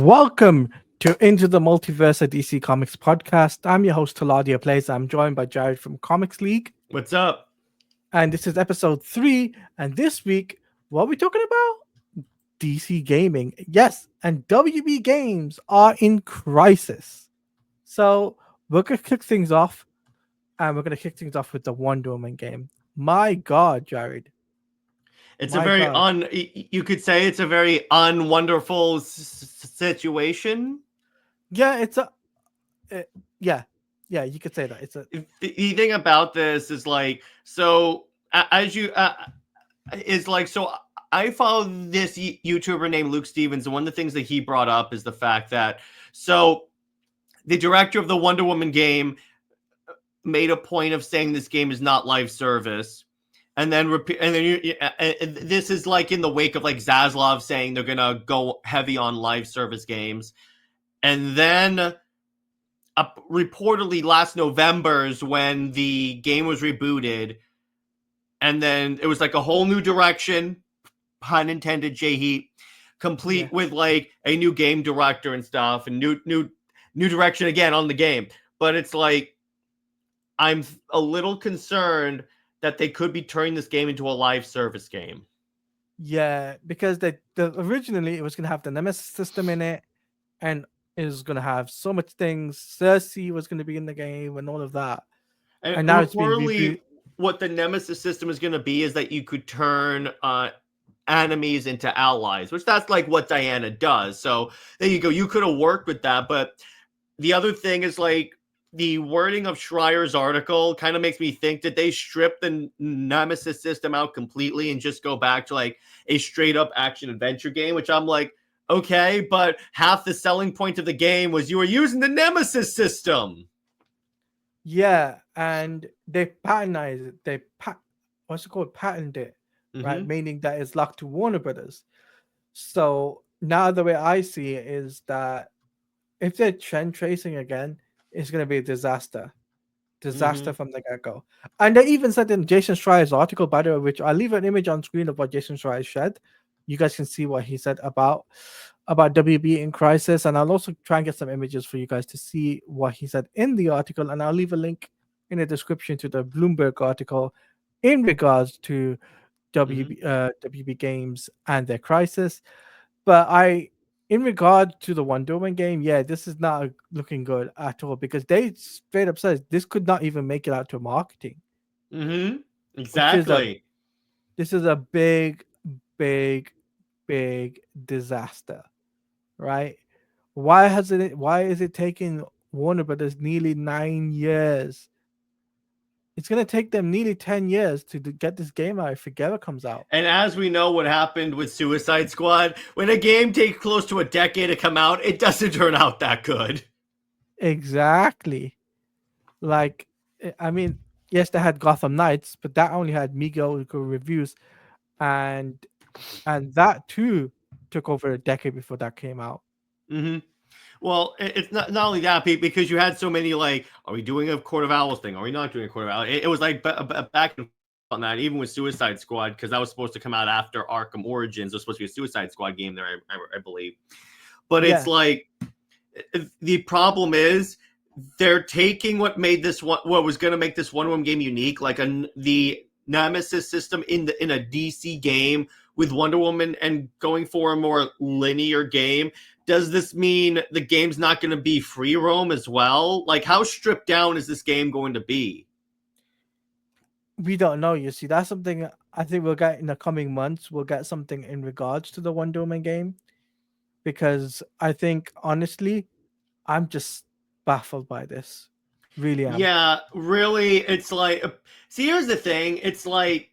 Welcome to Into the Multiverse, a DC Comics podcast. I'm your host, Taladia Plays. I'm joined by Jared from Comics League. What's up? And this is episode 3. And this week, what are we talking about? DC gaming. Yes, and WB games are in crisis. So we're going to kick things off. And we're going to kick things off with the Wonder Woman game. My God, Jared. It's you could say it's a very unwonderful situation. Yeah, yeah, you could say that. The thing about this is like, so as you is like, so I follow this YouTuber named Luke Stevens, and one of the things that he brought up is the fact that so the director of the Wonder Woman game made a point of saying this game is not live service. And then this is like in the wake of like 𝐂𝐍𝐍𝐄𝐓 saying they're gonna go heavy on live service games, and then reportedly last November is when the game was rebooted, and then it was like a whole new direction, pun intended, 𝐂𝐓, complete with like a new game director and stuff, and new direction again on the game. But it's like I'm a little concerned that they could be turning this game into a live service game. Yeah, because originally it was going to have the Nemesis system in it, and it was going to have so much things. 𝐿𝐴𝐶 was going to be in the game and all of that. And now it's been what the Nemesis system is going to be is that you could turn enemies into allies, which that's like what Diana does. So there you go. You could have worked with that. But the other thing is like, the wording of Schreier's article kind of makes me think that they strip the Nemesis system out completely and just go back to like a straight up action adventure game, which I'm like, okay, but half the selling point of the game was you were using the Nemesis system. Yeah, and they patented it. Patented it, right? Meaning that it's locked to Warner Brothers. So now the way I see it is that if they're trend tracing again, it's going to be a disaster from the get-go. And they even said in Jason Schreier's article, by the way, which I'll leave an image on screen of what Jason Schreier said. You guys can see what he said about WB in crisis, and I'll also try and get some images for you guys to see what he said in the article, and I'll leave a link in the description to the Bloomberg article in regards to WB games and their crisis. But in regard to the Wonder Woman game, yeah, this is not looking good at all, because they straight up said this could not even make it out to marketing. Exactly. This is a big disaster, right? Why is it taking Warner Brothers nearly 9 years? It's going to take them nearly 10 years to get this game out if Figueroa comes out. And as we know what happened with Suicide Squad, when a game takes close to a decade to come out, it doesn't turn out that good. Exactly. Like, I mean, yes, they had Gotham Knights, but that only had mediocre reviews. And that too took over a decade before that came out. Well, it's not only that, because you had so many like, are we doing a Court of Owls thing? Are we not doing a Court of Owls? It was like back and forth on that, even with Suicide Squad, because that was supposed to come out after Arkham Origins. There was supposed to be a Suicide Squad game there, I believe. But it's like, the problem is they're taking what was going to make this Wonder Woman game unique, like the Nemesis system in a DC game with Wonder Woman, and going for a more linear game. Does this mean the game's not going to be free roam as well? Like, how stripped down is this game going to be? We don't know. You see, that's something I think we'll get in the coming months. We'll get something in regards to the Wonder Woman game, because I think, honestly, I'm just baffled by this. Really am. Yeah, really. It's like, see, here's the thing. It's like,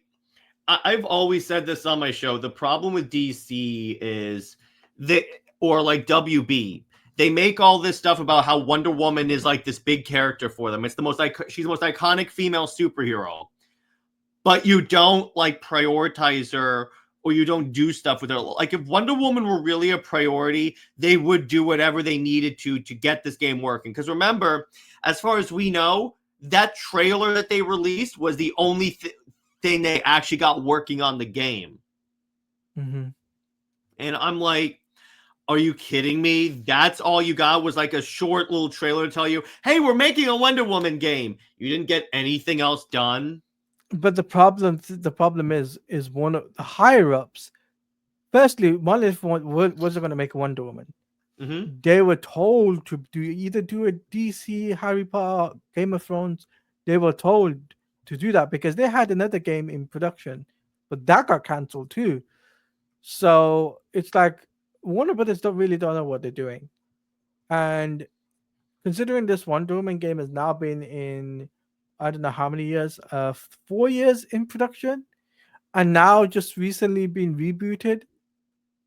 I've always said this on my show. The problem with DC is or like WB, they make all this stuff about how Wonder Woman is like this big character for them. It's she's the most iconic female superhero, but you don't like prioritize her, or you don't do stuff with her. Like, if Wonder Woman were really a priority, they would do whatever they needed to get this game working. Because remember, as far as we know, that trailer that they released was the only thing they actually got working on the game. And I'm like, Are you kidding me? That's all you got was like a short little trailer to tell you, hey, we're making a Wonder Woman game. You didn't get anything else done. But the problem is one of the higher ups. Firstly, Monolith wasn't going to make a Wonder Woman. Mm-hmm. They were told to do a DC, Harry Potter, Game of Thrones. They were told to do that because they had another game in production, but that got cancelled too. So it's like Warner Brothers don't know what they're doing. And considering this Wonder Woman game has now been in, I don't know how many years, 4 years in production, and now just recently been rebooted.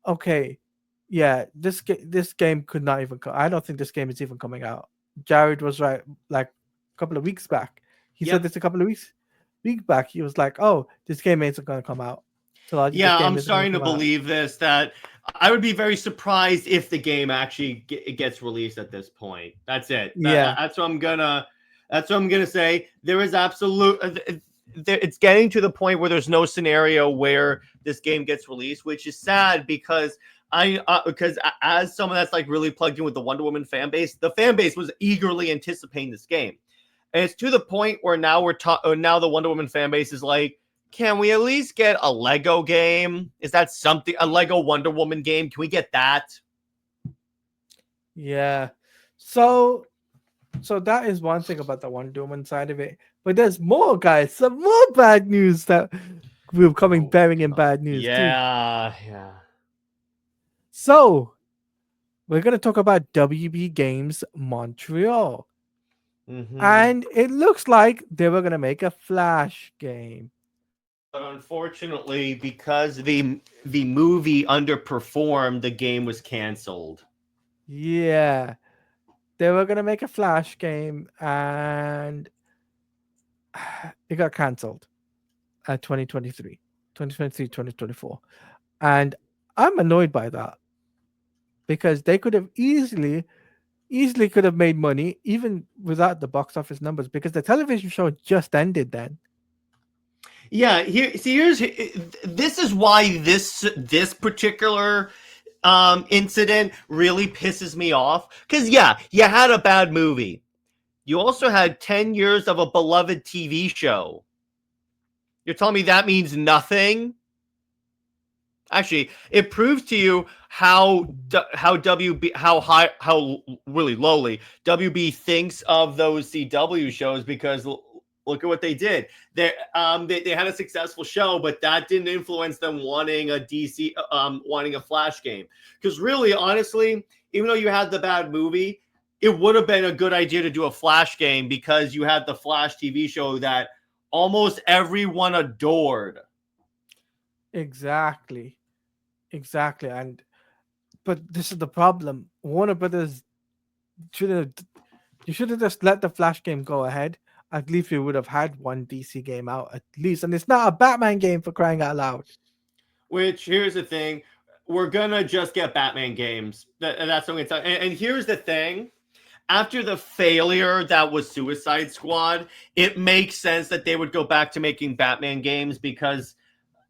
Okay, yeah, this game could not even I don't think this game is even coming out. Jared was right, like a couple of weeks back. He said Yep. this a couple of weeks back. He was like, "Oh, this game isn't going to come out." Yeah, I'm starting to believe this, that I would be very surprised if the game actually gets released at this point. That's it. Yeah, That's what I'm gonna say. There is it's getting to the point where there's no scenario where this game gets released, which is sad because because as someone that's like really plugged in with the Wonder Woman fan base, the fan base was eagerly anticipating this game, and it's to the point where now now the Wonder Woman fan base is like, can we at least get a Lego game? Is that something, a Lego Wonder Woman game? Can we get that? yeah. So that is one thing about the Wonder Woman side of it. But there's more, guys. Some more bad news that we're coming bearing in bad news too. Yeah. So we're gonna talk about WB Games Montreal. Mm-hmm. And it looks like they were gonna make a Flash game. But unfortunately, because the movie underperformed, the game was canceled. Yeah. They were gonna make a Flash game and it got cancelled at 2023, 2024. And I'm annoyed by that because they could have easily could have made money even without the box office numbers because the television show just ended then. Yeah, this is why this particular incident really pisses me off, because yeah, you had a bad movie. You also had 10 years of a beloved TV show. You're telling me that means nothing? Actually, it proves to you how really lowly WB thinks of those CW shows, because look at what they did. They had a successful show, but that didn't influence them wanting a Flash game. Because really, honestly, even though you had the bad movie, it would have been a good idea to do a Flash game because you had the Flash TV show that almost everyone adored. Exactly. But this is the problem. Warner Brothers should have just let the Flash game go ahead. At least we would have had one DC game out at least, and it's not a Batman game, for crying out loud. Which, here's the thing, we're gonna just get Batman games. That's what I'm gonna tell you. And here's the thing. After the failure that was Suicide Squad, it makes sense that they would go back to making Batman games, because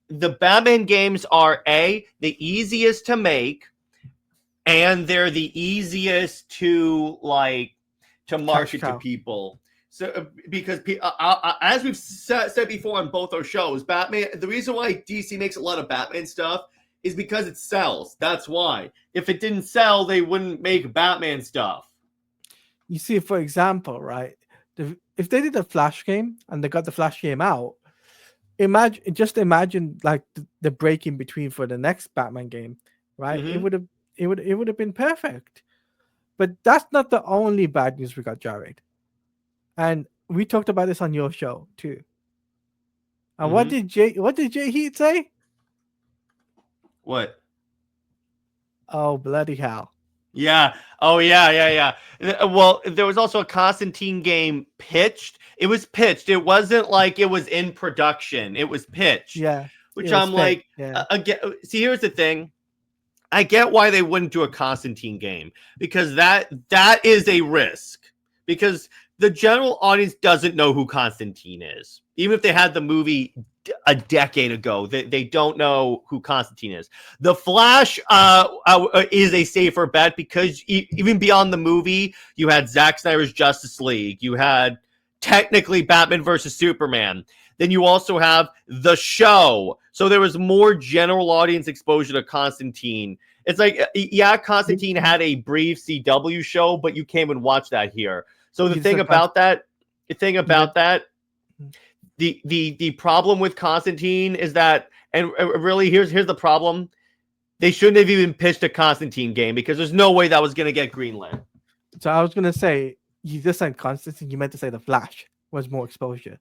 the Batman games are the easiest to make, and they're the easiest to market to people. So because as we've said before on both our shows, Batman, the reason why DC makes a lot of Batman stuff is because it sells. That's why. If it didn't sell, they wouldn't make Batman stuff. You see, for example, right? If they did a Flash game and they got the Flash game out, imagine like the break in between for the next Batman game, right? Mm-hmm. It would have been perfect. But that's not the only bad news we got, Jared. And we talked about this on your show too. And what did Jay Heat say? What? Oh, bloody hell. Yeah. Oh, yeah. Well, there was also a Constantine game pitched. It was pitched. It wasn't like it was in production. It was pitched. Yeah. Which I'm like, again, see, here's the thing. I get why they wouldn't do a Constantine game, because that is a risk, because the general audience doesn't know who Constantine is. Even if they had the movie a decade ago. They don't know who Constantine is. The Flash is a safer bet because even beyond the movie, you had Zack Snyder's Justice League. You had technically Batman versus Superman. Then you also have the show. So there was more general audience exposure to Constantine. It's like, yeah, Constantine had a brief CW show, but you came and watched that here. So the thing about that, the problem with Constantine is that, and really here's the problem. They shouldn't have even pitched a Constantine game because there's no way that was going to get greenlit. So I was going to say, you just said Constantine, you meant to say the Flash was more exposure.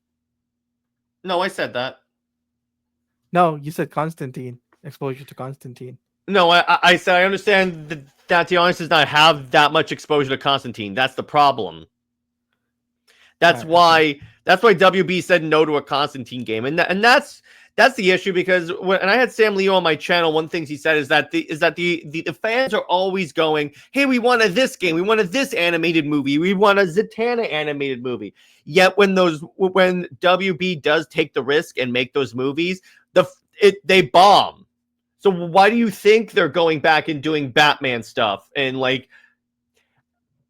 No, I said that. No, you said Constantine, exposure to Constantine. No, I said I understand that the audience does not have that much exposure to Constantine. That's the problem. That's why WB said no to a Constantine game, and that's the issue, because and I had Sam Leo on my channel, one thing he said is that the fans are always going, hey, we wanted this game, we wanted this animated movie, we want a Zatanna animated movie. Yet when WB does take the risk and make those movies, they bomb. So why do you think they're going back and doing Batman stuff and like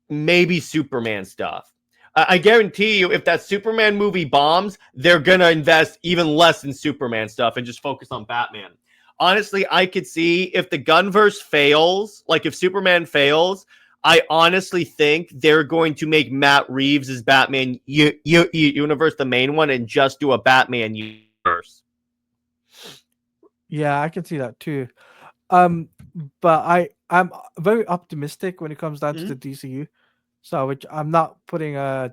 maybe Superman stuff? I guarantee you, if that Superman movie bombs, they're going to invest even less in Superman stuff and just focus on Batman. Honestly, I could see if the Gunverse fails, like if Superman fails, I honestly think they're going to make Matt Reeves' as Batman universe the main one and just do a Batman universe. Yeah, I can see that too. But I'm very optimistic when it comes down to the DCU. So, which I'm not putting a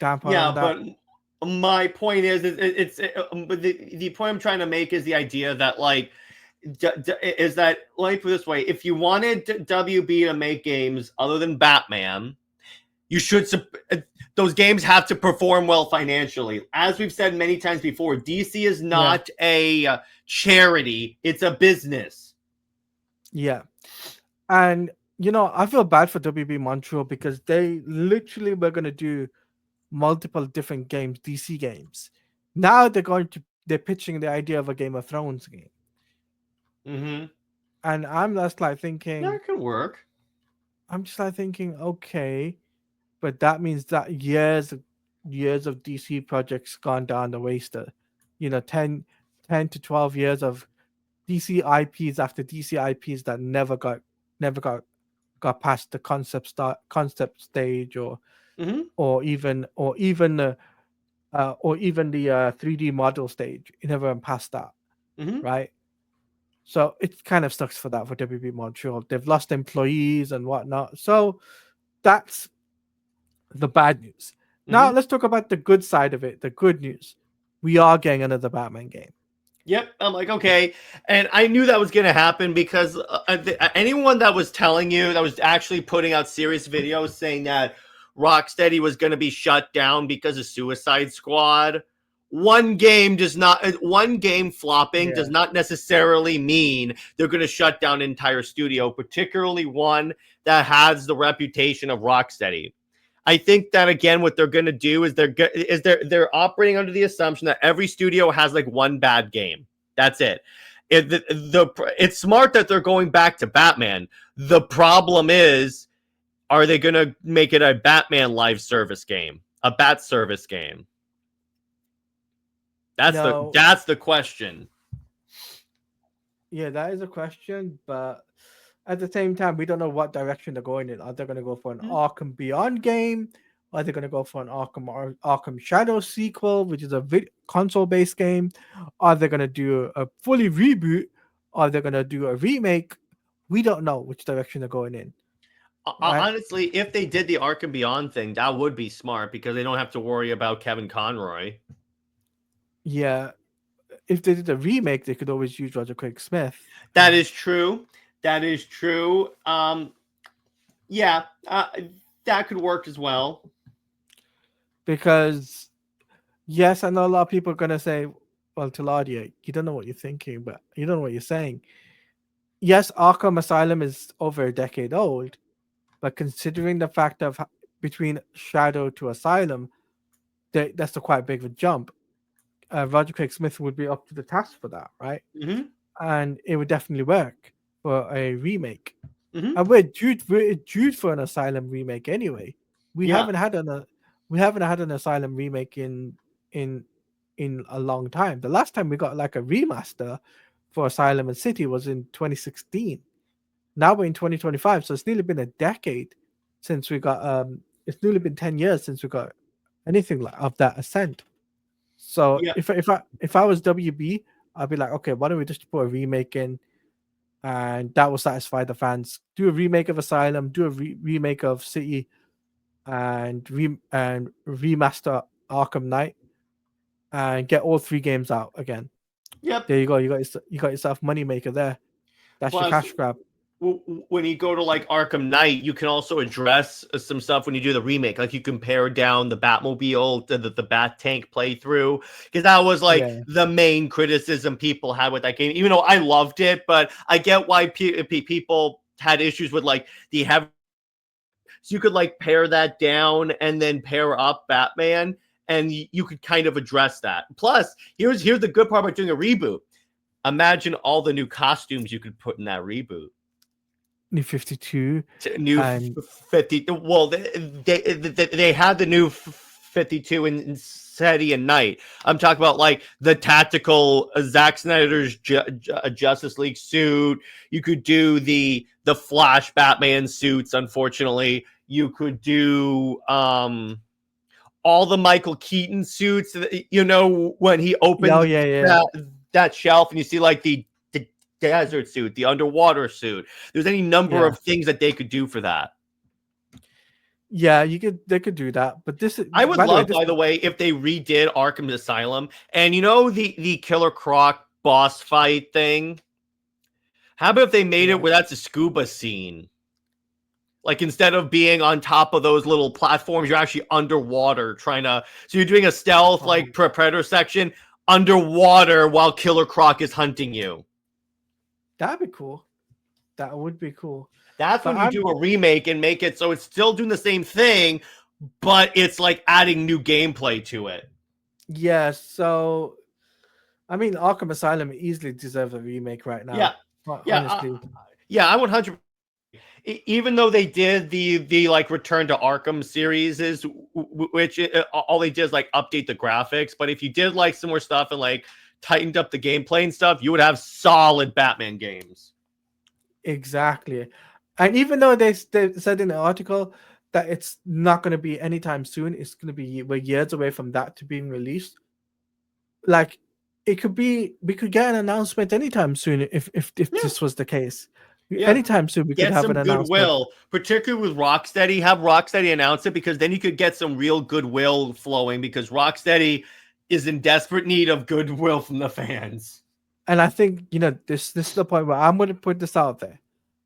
damper on that. But my point is the point I'm trying to make is the idea that like is that, let me put it this way: if you wanted WB to make games other than Batman, you should those games have to perform well financially. As we've said many times before, DC is not a charity; it's a business. Yeah, and you know, I feel bad for WB Montreal because they literally were going to do multiple different games, DC games. Now they're pitching the idea of a Game of Thrones game. And I'm just like thinking that could work. I'm just like thinking, okay, but that means that years of DC projects gone down the waster. You know, 10 to 12 years of DC IPs after DC IPs that never got past the concept stage or even the 3D model stage. It never went past that, right? So it kind of sucks for that for WB Montreal. They've lost employees and whatnot. So that's the bad news. Now let's talk about the good side of it. The good news: we are getting another Batman game. Yep, I'm like, okay. And I knew that was going to happen because anyone that was telling you, that was actually putting out serious videos saying that Rocksteady was going to be shut down because of Suicide Squad, one game flopping does not necessarily mean they're going to shut down an entire studio, particularly one that has the reputation of Rocksteady. I think that, again, what they're going to do is they're operating under the assumption that every studio has like one bad game. That's it. It's smart that they're going back to Batman. The problem is, are they going to make it a Batman live service game, a Bat service game? That's the question. Yeah, that is a question, but at the same time, we don't know what direction they're going in. Are they going to go for an Arkham Beyond game? Are they going to go for an Arkham Shadow sequel, which is a console-based game? Are they going to do a fully reboot? Are they going to do a remake? We don't know which direction they're going in. Right? Honestly, if they did the Arkham Beyond thing, that would be smart because they don't have to worry about Kevin Conroy. Yeah. If they did a remake, they could always use Roger Craig Smith. That is true. That could work as well. Because, yes, I know a lot of people are going to say, well, Tiladia, you don't know what you're thinking, but you don't know what you're saying. Yes, Arkham Asylum is over a decade old, but considering the fact of between Shadow to Asylum, that's a quite big of a jump. Roger Craig Smith would be up to the task for that, right? Mm-hmm. And it would definitely work for a remake. Mm-hmm. And we're due for an Asylum remake anyway. We Yeah. haven't had an Asylum remake in in a long time. The last time we got like a remaster for Asylum and City was in 2016. Now we're in 2025, so it's nearly been a decade since we got it's nearly been 10 years since we got anything like of that Ascent. So Yeah. if I was WB, I'd be like, okay, why don't we just put a remake in, and that will satisfy the fans. Do a remake of Asylum, do a remake of City, and remaster Arkham Knight, and get all three games out again. Yep. There you go. You got yourself moneymaker there. That's your Plus, cash grab. when you go to like Arkham Knight, you can also address some stuff when you do the remake. Like you compare down the Batmobile to the Bat Tank playthrough, because that was like Yeah. the main criticism people had with that game. Even though I loved it, but I get why people had issues with like the heavy. So you could like pare that down and then pair up Batman, and you could kind of address that. Plus, here's the good part about doing a reboot. Imagine all the new costumes you could put in that reboot. New 52 New and 50. Well, they had the new 52 in City and Night. I'm talking about like the tactical Zack Snyder's Justice League suit. You could do the Flash Batman suits. Unfortunately, you could do all the Michael Keaton suits. You know, when he oh opens yeah. that shelf and you see like the desert suit, the underwater suit. There's any number Yeah. of things that they could do for that. Yeah, they could do that. But this is I would by the way, love, by the way, if they redid Arkham Asylum and you know the Killer Croc boss fight thing. How about if they made it where that's a scuba scene? Like instead of being on top of those little platforms, you're actually underwater trying to. So you're doing a stealth like Predator section underwater while Killer Croc is hunting you. That'd be cool. That would be cool. That's when you do a remake and make it so it's still doing the same thing, but it's like adding new gameplay to it. Yeah, so I mean Arkham Asylum easily deserves a remake right now. Yeah, honestly. I 100. Even though they did the like Return to Arkham series, which all they did is like update the graphics. But if you did like some more stuff and like tightened up the gameplay and stuff, you would have solid Batman games. Exactly. And even though they said in the article that it's not going to be anytime soon, it's going to be we're years away from that to being released. Like it could be, we could get an announcement anytime soon if this was the case. Anytime soon we could have an announcement. Goodwill, particularly with Rocksteady. Have Rocksteady announce it, because then you could get some real goodwill flowing, because Rocksteady is in desperate need of goodwill from the fans. And I think, this is the point where I'm going to put this out there.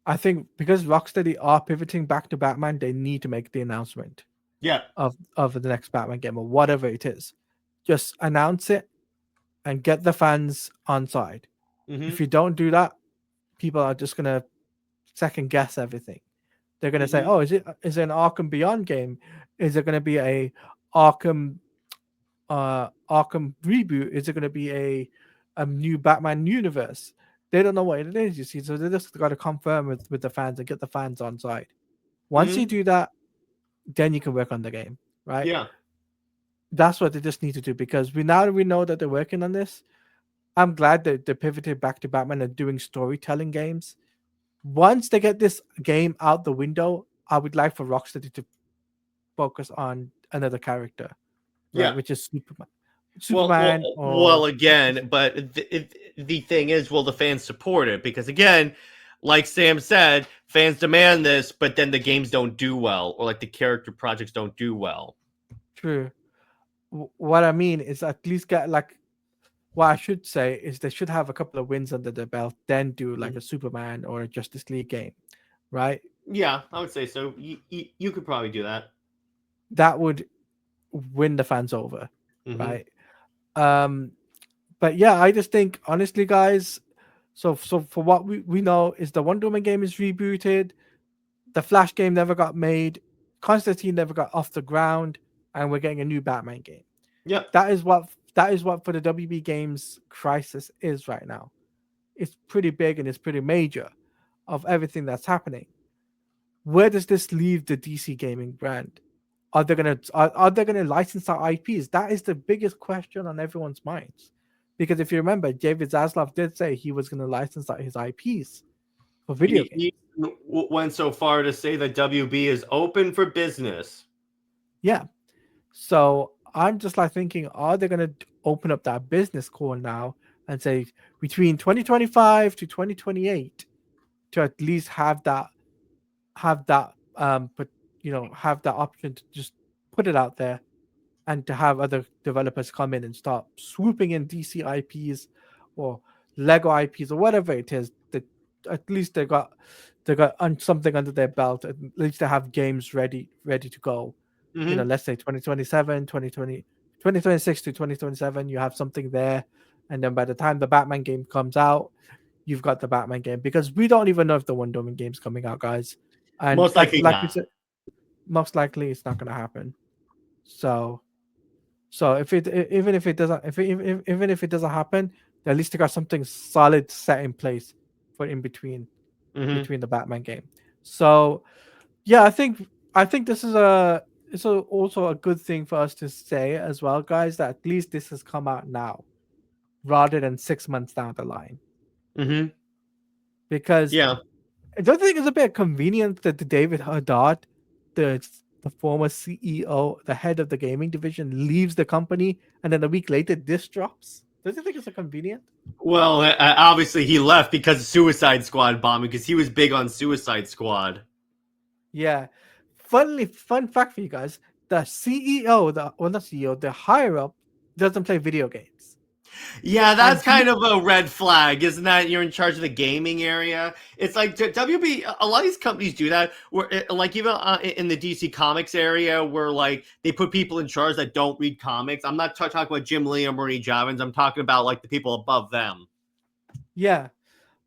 I think because Rocksteady are pivoting back to Batman, they need to make the announcement. Yeah. Of the next Batman game or whatever it is. Just announce it and get the fans on side. Mm-hmm. If you don't do that, people are just gonna second guess everything. They're gonna say, "Oh, is it an Arkham Beyond game? Is it gonna be a Arkham reboot? Is it gonna be a new Batman universe?" They don't know what it is, you see. So they just got to confirm with the fans and get the fans on side. Once you do that, then you can work on the game, right? Yeah. That's what they just need to do, because we know that they're working on this. I'm glad that they pivoted back to Batman and doing storytelling games. Once they get this game out the window, I would like for Rocksteady to focus on another character, right? Which is Superman. Well, again, but the thing is, will the fans support it? Because again, like Sam said, fans demand this, but then the games don't do well, or like the character projects don't do well. True. What I mean is at least get like, what I should say is they should have a couple of wins under their belt, then do like a Superman or a Justice League game, right? Yeah, I would say so. You could probably do that. That would win the fans over, right? But yeah, I just think honestly, guys. So for what we know is the Wonder Woman game is rebooted, the Flash game never got made, Constantine never got off the ground, and we're getting a new Batman game. Yeah, that is what that is what for the WB Games crisis is right now. It's pretty big and it's pretty major of everything that's happening. Where does this leave the DC gaming brand? Are they gonna license our IPs? That is the biggest question on everyone's minds. Because if you remember, David Zaslav did say he was gonna license out his IPs for video games. He went so far to say that WB is open for business. Yeah. So I'm just like thinking, are they gonna open up that business core now and say between 2025 to 2028 to at least have that but have that option to just put it out there and to have other developers come in and start swooping in DC IPs or Lego IPs or whatever it is, that at least they got something under their belt. At least they have games ready to go. Let's say 2027, 2020, 2026 to 2027, you have something there, and then by the time the Batman game comes out, you've got the Batman game, because we don't even know if the Wonder Woman game's coming out, guys. And Most likely like we not. said, most likely it's not going to happen. So if it even if it doesn't even if it doesn't happen, at least they got something solid set in place for in between the Batman game. So yeah, I think this is also a good thing for us to say as well, guys, that at least this has come out now rather than 6 months down the line. Because Yeah. I don't think it's a bit convenient that the David Haddad, the former CEO, the head of the gaming division, leaves the company, and then a week later this drops. Don't you think it's a convenient? Well, obviously he left because of Suicide Squad bombing, because he was big on Suicide Squad. Yeah. Fun fact for you guys: the CEO, not CEO, the higher up, doesn't play video games. Yeah, that's kind of a red flag, isn't that? You're in charge of the gaming area. It's like WB. A lot of these companies do that. Where, like, even in the DC Comics area, where like they put people in charge that don't read comics. I'm not talking about Jim Lee or Marie Javins. I'm talking about like the people above them. Yeah,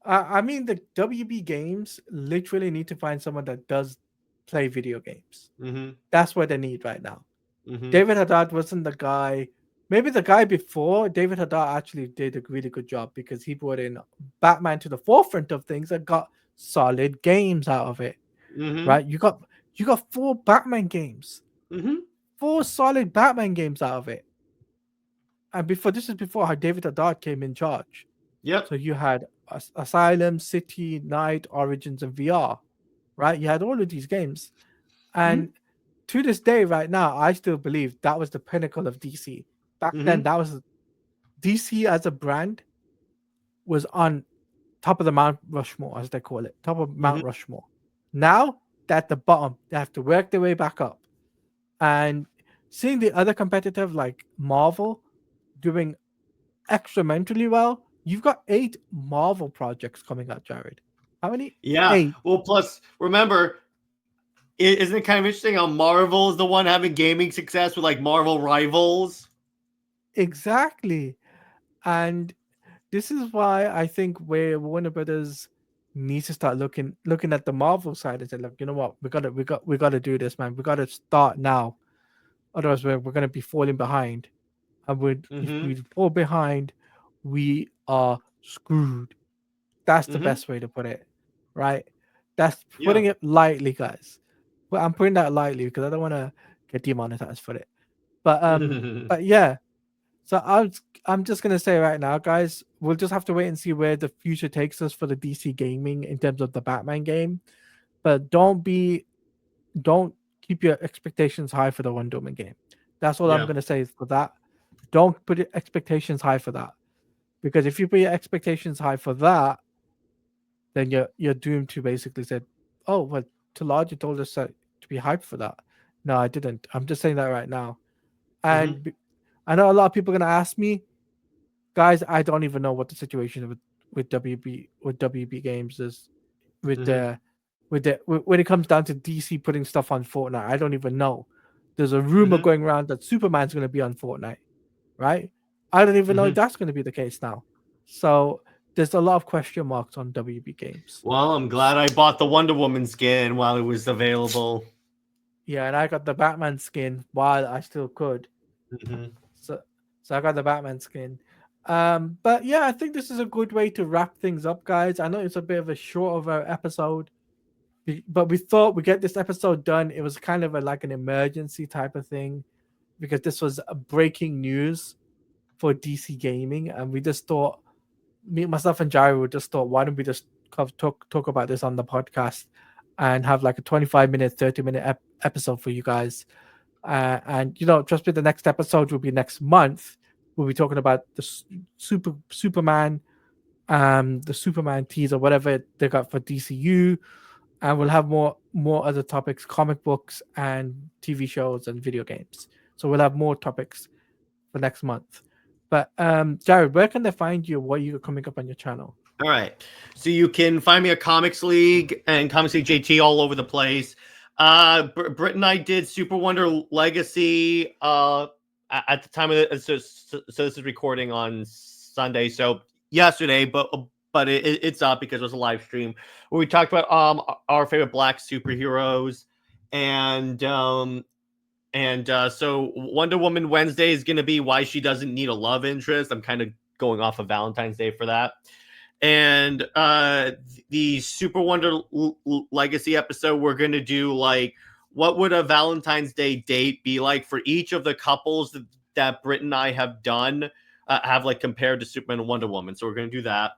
I mean the WB Games literally need to find someone that does play video games. That's what they need right now. David Haddad wasn't the guy. Maybe the guy before David Haddad actually did a really good job, because he brought in Batman to the forefront of things and got solid games out of it. Right? You got 4 Batman games, 4 solid Batman games out of it. And this is before how David Haddad came in charge. Yep. So you had Asylum, City, Night, Origins, and VR. Right? You had all of these games, and to this day, right now, I still believe that was the pinnacle of DC. Back then, that was DC as a brand was on top of the Mount Rushmore, as they call it, top of Mount Rushmore. Now they're at the bottom. They have to work their way back up. And seeing the other competitive like Marvel doing experimentally well, you've got 8 Marvel projects coming out, Jared. How many? Yeah. 8. Well, plus remember, isn't it kind of interesting how Marvel is the one having gaming success with like Marvel Rivals? Exactly. And this is why I think where Warner Brothers needs to start looking at the Marvel side and say, look, you know what, we gotta do this, man. We gotta start now. Otherwise we're gonna be falling behind. And if we fall behind, we are screwed. That's the best way to put it. Right? That's putting it lightly, guys. But I'm putting that lightly because I don't want to get demonetized for it. But yeah. So I'm just gonna say right now, guys, we'll just have to wait and see where the future takes us for the DC gaming in terms of the Batman game. But don't keep your expectations high for the Wonder Woman game. That's all I'm gonna say for that. Don't put your expectations high for that, because if you put your expectations high for that, then you're doomed to basically say, oh well, Tolaji told us to be hyped for that. No, I didn't. I'm just saying that right now, and I know a lot of people are gonna ask me, guys. I don't even know what the situation with WB Games is with when it comes down to DC putting stuff on Fortnite. I don't even know. There's a rumor going around that Superman's gonna be on Fortnite, right? I don't even know if that's gonna be the case now. So there's a lot of question marks on WB Games. Well, I'm glad I bought the Wonder Woman skin while it was available. Yeah, and I got the Batman skin while I still could. So I got the Batman skin. But yeah, I think this is a good way to wrap things up, guys. I know it's a bit of a short of a episode, but we thought we get this episode done. It was kind of like an emergency type of thing because this was a breaking news for DC gaming, and we just thought, me, myself, and Jerry, we just thought, why don't we just talk about this on the podcast and have like a 25-minute, 30-minute episode for you guys. And trust me, the next episode will be next month. We'll be talking about the Superman, the Superman teaser, whatever they got for DCU, and we'll have more other topics, comic books and TV shows and video games. So we'll have more topics for next month. But Jared, where can they find you? What you got coming up on your channel? All right, so you can find me at Comics League and Comics League JT all over the place. Britt and I did Super Wonder Legacy at the time of it. So this is recording on Sunday, so yesterday, but it's up because it was a live stream where we talked about our favorite Black superheroes, and so Wonder Woman Wednesday is going to be why she doesn't need a love interest. I'm kind of going off of Valentine's Day for that. And the Super Wonder Legacy episode, we're going to do like, what would a Valentine's Day date be like for each of the couples that Britt and I have done, have like compared to Superman and Wonder Woman. So we're going to do that.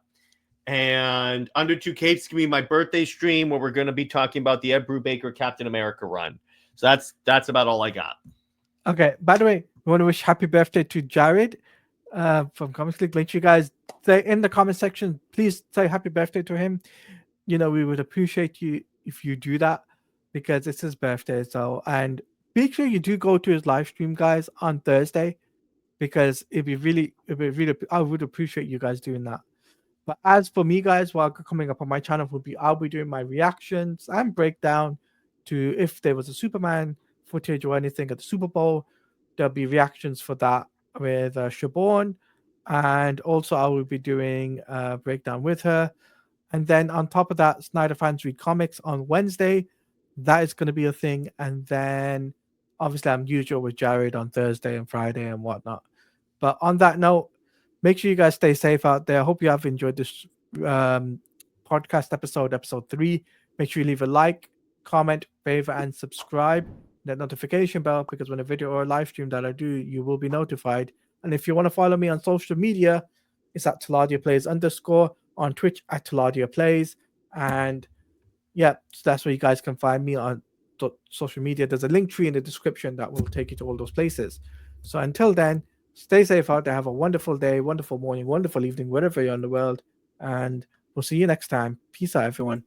And Under Two Capes can be my birthday stream where we're going to be talking about the Ed Brubaker Captain America run. So that's about all I got. Okay. By the way, we want to wish happy birthday to Jared from Comics League. Make sure you guys say in the comment section, please say happy birthday to him. We would appreciate you if you do that because it's his birthday. So, and make sure you do go to his live stream, guys, on Thursday, because it'd be really, I would appreciate you guys doing that. But as for me, guys, what coming up on my channel I'll be doing my reactions and breakdown to if there was a Superman footage or anything at the Super Bowl. There'll be reactions for that with Siobhan, and also I will be doing a breakdown with her. And then on top of that, Snyder Fans Read Comics on Wednesday. That is going to be a thing. And then obviously I'm usual with Jared on Thursday and Friday and whatnot. But on that note, make sure you guys stay safe out there. I hope you have enjoyed this podcast episode 3. Make sure you leave a like, comment, favorite, and subscribe. That notification bell, because when a video or a live stream that I do, you will be notified. And if you want to follow me on social media, it's at @TaladiaPlays_ on Twitch at TaladiaPlays. And yeah, so that's where you guys can find me on social media. There's a link tree in the description that will take you to all those places. So until then, stay safe out there. Have a wonderful day, wonderful morning, wonderful evening, wherever you're in the world. And we'll see you next time. Peace out, everyone.